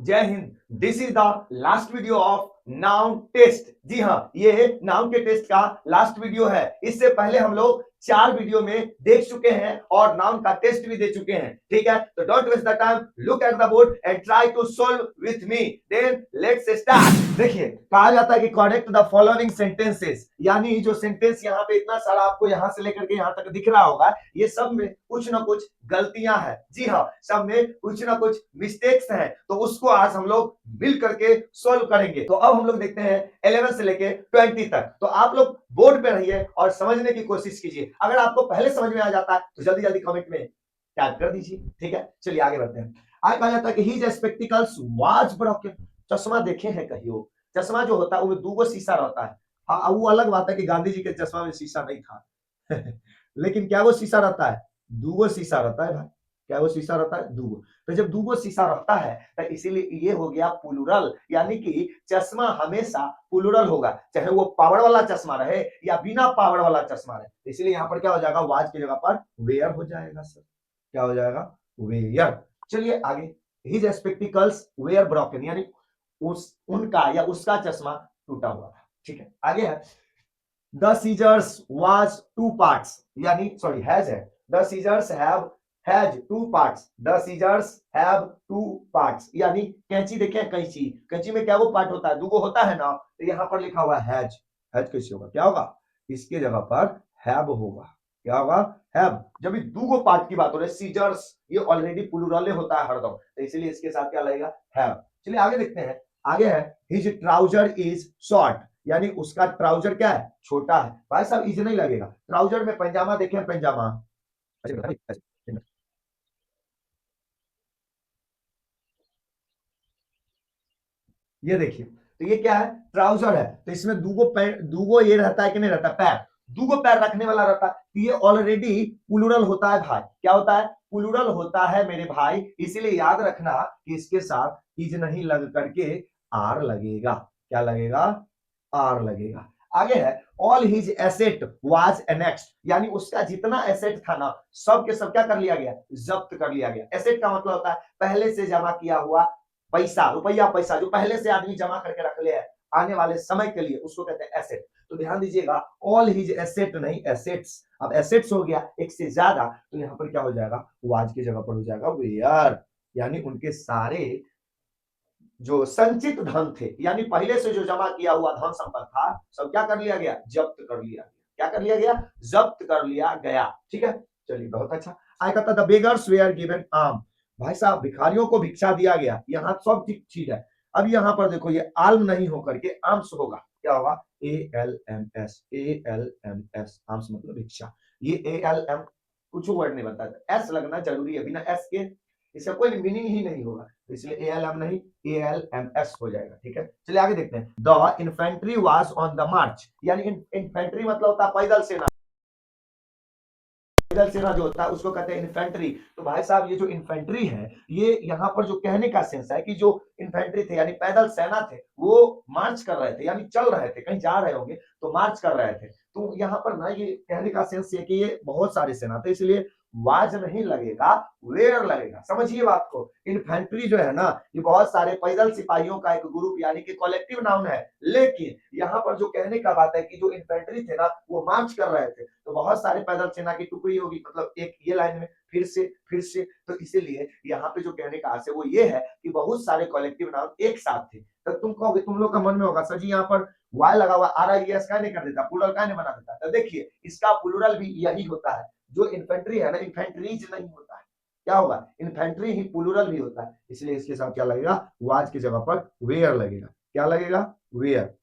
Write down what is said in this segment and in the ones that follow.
जय हिंद। This is the last video of noun test. जी हाँ, ये नाउन के टेस्ट का लास्ट वीडियो है। इससे पहले हम लोग 4 वीडियो में देख चुके हैं और नाउन का टेस्ट भी दे चुके हैं। ठीक है, तो don't waste the time, look at the board and try to solve with me. Then let's start. देखिए, कहा जाता है कि करेक्ट द फॉलोइंग सेंटेंसेस, यानी जो सेंटेंस यहाँ पे इतना सारा आपको यहाँ से लेकर के यहाँ तक दिख रहा होगा, ये सब में कुछ ना कुछ गलतियां हैं। जी हाँ, सब में कुछ ना कुछ मिस्टेक्स हैं, तो उसको आज हम लोग मिल करके सॉल्व करेंगे। तो अब हम लोग देखते हैं 11 से लेके 20 तक। तो आप लोग बोर्ड पे रहिए और समझने की कोशिश कीजिए। अगर आपको पहले समझ में आ जाता है तो जल्दी जल्दी कमेंट में टैग कर दीजिए। ठीक है, चलिए आगे बढ़ते हैं। आगे कहा जाता है कि हिज स्पेक्टिकल्स वाज ब्रोकन। चश्मा देखे हैं कहीं? वो चश्मा जो होता है वो 2 शीशा रहता है। हाँ, वो अलग बात है कि गांधी जी के चश्मा में शीशा नहीं था लेकिन क्या वो शीशा रहता है? 2 शीशा रहता है भाई। क्या वो शीशा रहता है? 2। तो जब 2 शीशा रहता है तो इसीलिए ये हो गया प्लूरल, यानी कि चश्मा हमेशा प्लूरल होगा, चाहे वो पावर वाला चश्मा रहे या बिना पावर वाला चश्मा रहे। इसलिए यहाँ पर क्या हो जाएगा? वाज की जगह पर वेयर हो जाएगा सर। क्या हो जाएगा? वेयर। चलिए आगे। हिज स्पेक्टिकल्स वेयर ब्रोकन, यानी उनका या उसका चश्मा टूटा हुआ था। ठीक है, आगे है द सीजर्स वाज 2 पार्ट्स, यानी सॉरी हैज है। The scissors has 2 parts. The scissors have 2 parts, यानी कैंची देखे? कैंची, कैंची में क्या वो पार्ट होता है? 2 होता है ना, तो यहाँ पर लिखा हुआ है हैज। हैज कैसे होगा? क्या होगा? इसके जगह पर हैव होगा। क्या होगा? हैव। जब भी 2 पार्ट की बात हो रही है, सीजर्स ये ऑलरेडी प्लूरल होता है हरदम, तो इसलिए इसके साथ क्या लगेगा? हैव। चलिए आगे देखते हैं। आगे है हिज ट्राउजर इज शॉर्ट, यानी उसका ट्राउजर क्या है? छोटा है। भाई साहब इज नहीं लगेगा, ट्राउजर में पैजामा देखें? पैजामा ये देखिए, तो ये क्या है? ट्राउजर है। तो इसमें 2 ये रहता है कि नहीं रहता? पैर। 2 पैर रखने वाला रहता है, तो ये ऑलरेडी प्लूरल होता है भाई। क्या होता है? प्लूरल होता है मेरे भाई। इसीलिए याद रखना कि इसके साथ इज नहीं लग करके आर लगेगा। क्या लगेगा? आर लगेगा। आगे है all his asset was annexed, यानी उसका जितना एसेट था ना, सब के सब क्या कर लिया गया? जब्त कर लिया गया। एसेट का मतलब होता है पहले से जमा किया हुआ पैसा, रुपया पैसा जो पहले से आदमी जमा करके रख ले है आने वाले समय के लिए, उसको कहते हैं एसेट। तो ध्यान दीजिएगा, ऑल हिज एसेट नहीं एसेट्स। अब एसेट्स हो गया एक से ज्यादा, तो यहाँ पर क्या हो जाएगा? वाज की जगह पर हो जाएगा वेयर, यानी उनके सारे जो संचित धन थे, यानी पहले से जो जमा किया हुआ धन संपत्ति था, सब क्या कर लिया गया? जब्त कर लिया गया। क्या कर लिया गया? जब्त कर लिया गया। ठीक है, चलिए बहुत अच्छा। आई कहता द बेगर्स वेयर गिवन आम। भाई साहब भिखारियों को भिक्षा दिया गया, यहाँ सब ठीक है। अब यहाँ पर देखो, ये आल्म नहीं होकर के आम्स होगा। क्या होगा? ALMS। ALMS आम्स मतलब भिक्षा। ये ALM कुछ वर्ड नहीं बताता, एस लगना जरूरी है, बिना एस के इसका कोई मीनिंग ही नहीं होगा, तो इसलिए ALM नहीं ALMS हो जाएगा। ठीक है, चलिए आगे देखते हैं। The infantry was on the march, यानी इन्फेंट्री मतलब होता है पैदल सेना। पैदल सेना जो होता है उसको कहते हैं इन्फेंट्री। तो भाई साहब ये जो इन्फेंट्री है, ये यहाँ पर जो कहने का सेंस है कि जो इन्फेंट्री थे यानी पैदल सेना थे, वो मार्च कर रहे थे, यानी चल रहे थे, कहीं जा रहे होंगे तो मार्च कर रहे थे। तो यहाँ पर ना ये कहने का सेंस ये कि ये बहुत सारे सेना थे, इसलिए वाज नहीं लगेगा, वेयर लगेगा। समझिए बात को। इन्फेंट्री जो है ना, ये बहुत सारे पैदल सिपाहियों का एक ग्रुप यानी कि कलेक्टिव नाउन है, लेकिन यहाँ पर जो कहने का बात है कि जो इन्फेंट्री थे ना, वो मार्च कर रहे थे, तो बहुत सारे पैदल सेना की टुकड़ी होगी, मतलब एक ये लाइन में फिर से, तो इसीलिए यहाँ पे जो कहने का आशय वो ये है कि बहुत सारे कलेक्टिव नाउन एक साथ थे। तो तुम कहोगे, तुम लोग का मन में होगा सर जी यहाँ पर वाई लगा हुआ RIES का नहीं कर देता, प्लूरल का नहीं बना देता? तो देखिए, इसका प्लूरल भी यही होता है। जो इन्फेंट्री है ना, इन्फेंट्रीज नहीं होता है। क्या होगा? इन्फेंट्री ही प्लूरल भी होता है, इसलिए इसके साथ क्या लगेगा? वाज की जगह पर वेयर लगेगा। क्या लगेगा? वेयर।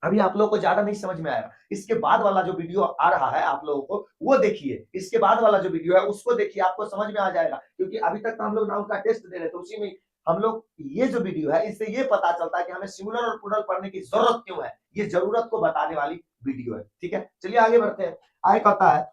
अभी आप लोगों को ज्यादा नहीं समझ में आएगा, इसके बाद वाला जो वीडियो आ रहा है आप लोगों को वो देखिए, इसके बाद वाला जो वीडियो है उसको देखिए, आपको समझ में आ जाएगा। क्योंकि अभी तक तो हम लोग नाउन का टेस्ट दे रहे थे, उसी में हम लोग ये जो वीडियो है इससे ये पता चलता है कि हमें सिंगुलर और प्लूरल पढ़ने की जरूरत क्यों है। ये जरूरत को बताने वाली वीडियो है। ठीक है, चलिए आगे बढ़ते हैं। आगे कहता है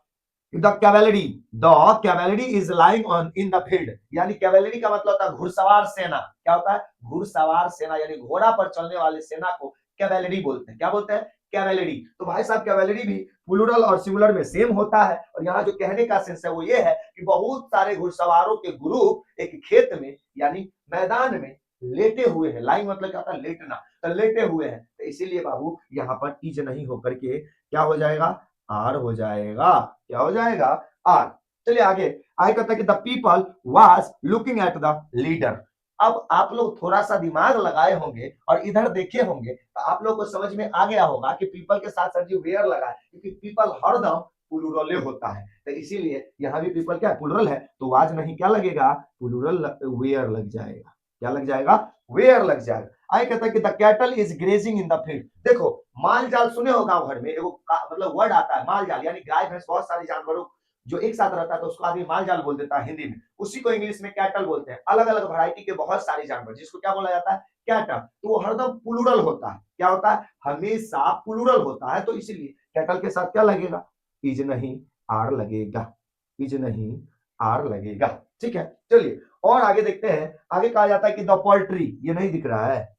the cavalry is lying on in the field, यानी कैवेलरी का मतलब होता है घुड़सवार सेना। क्या होता है? घुड़सवार सेना, यानी घोड़ा पर चलने वाले सेना को कैवेलरी बोलते हैं। क्या बोलते हैं? कैवेलरी। तो भाई साहब कैवेलरी भी प्लूरल और सिंगुलर में सेम होता है, और यहाँ जो कहने का सेंस है वो ये है कि बहुत सारे घुड़सवारों के ग्रुप एक खेत में यानी मैदान में लेटे हुए हैं, लाइंग मतलब क्या होता है, लेटना, तो लेटे हुए हैं, तो इसीलिए बाबू यहाँ पर इज नहीं होकर के क्या हो जाएगा, आर हो जाएगा, क्या हो जाएगा, आर। चलिए आगे, आगे कहता है कि the people was looking at the leader. अब आप लोग थोड़ा सा दिमाग लगाए होंगे और इधर देखे होंगे तो आप लोग को समझ में आ गया होगा कि पीपल के साथ सर जी वेयर लगा है, क्योंकि पीपल हरदम प्लूरल होता है, तो इसीलिए यहाँ भी पीपल क्या प्लूरल है, तो वाज नहीं क्या लगेगा, प्लूरल वेयर लग जाएगा, क्या लग जाएगा, वेयर लग जाएगा। आगे कहता है कि the cattle is grazing in the field. देखो माल जाल सुने हो गांव घर में, एगो मतलब वर्ड आता है माल जाल, यानी गाय भैंस बहुत सारे जानवरों जो एक साथ रहता है तो उसको आदमी माल जाल बोल देता है हिंदी में, उसी को इंग्लिश में कैटल बोलते हैं। अलग अलग वैरायटी के बहुत सारे जानवर जिसको क्या बोला जाता है, कैटल, तो वो हरदम प्लूरल होता है, क्या होता है, हमेशा प्लूरल होता है, तो इसीलिए कैटल के साथ क्या लगेगा, इज नहीं आर लगेगा, इज नहीं आर लगेगा, ठीक है। चलिए और आगे देखते हैं, आगे कहा जाता है कि द पोल्ट्री, ये नहीं दिख रहा है,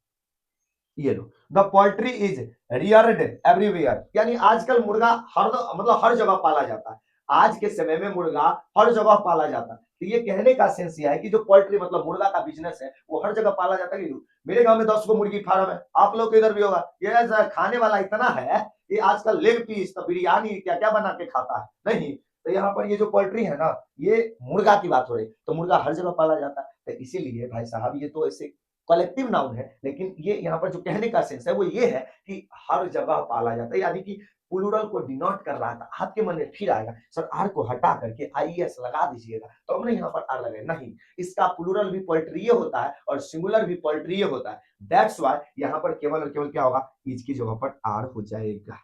ये लो, the poultry is reared everywhere, यानी आजकल मुर्गा हर मतलब हर जगह पाला जाता है, आज के समय में मुर्गा हर जगह पाला जाता है, तो ये कहने का सेंस यह है कि जो पोल्ट्री मतलब मुर्गा का बिजनेस है वो हर जगह पाला जाता है। मेरे गांव में 10 गो मुर्गी फार्म है, आप लोग के इधर भी होगा, ये खाने वाला इतना है, ये आजकल लेग पीस तो बिरयानी क्या क्या बना के खाता है, नहीं, तो यहाँ पर ये जो पोल्ट्री है ना, ये मुर्गा की बात हो रही, तो मुर्गा हर जगह पाला जाता है, तो इसीलिए भाई साहब ये तो ऐसे कलेक्टिव नाउन है, लेकिन ये यहाँ पर जो कहने का सेंस है वो ये है कि हर जगह पाला जाता है, यानी कि प्लूरल को डिनोट कर रहा था। आपके मन में फिर आएगा सर आर को हटा करके आईएस लगा दीजिएगा, तो हमने यहाँ पर आर लगाए, नहीं, इसका प्लूरल भी पोल्ट्री होता है और सिंगुलर भी पोल्ट्री होता है, दैट्स व्हाई यहाँ पर केवल और केवल क्या होगा, इज की जगह पर आर हो जाएगा,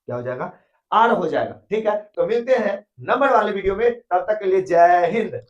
क्या हो जाएगा, आर हो जाएगा, ठीक है। तो मिलते हैं नंबर वाले वीडियो में, तब तक के लिए जय हिंद।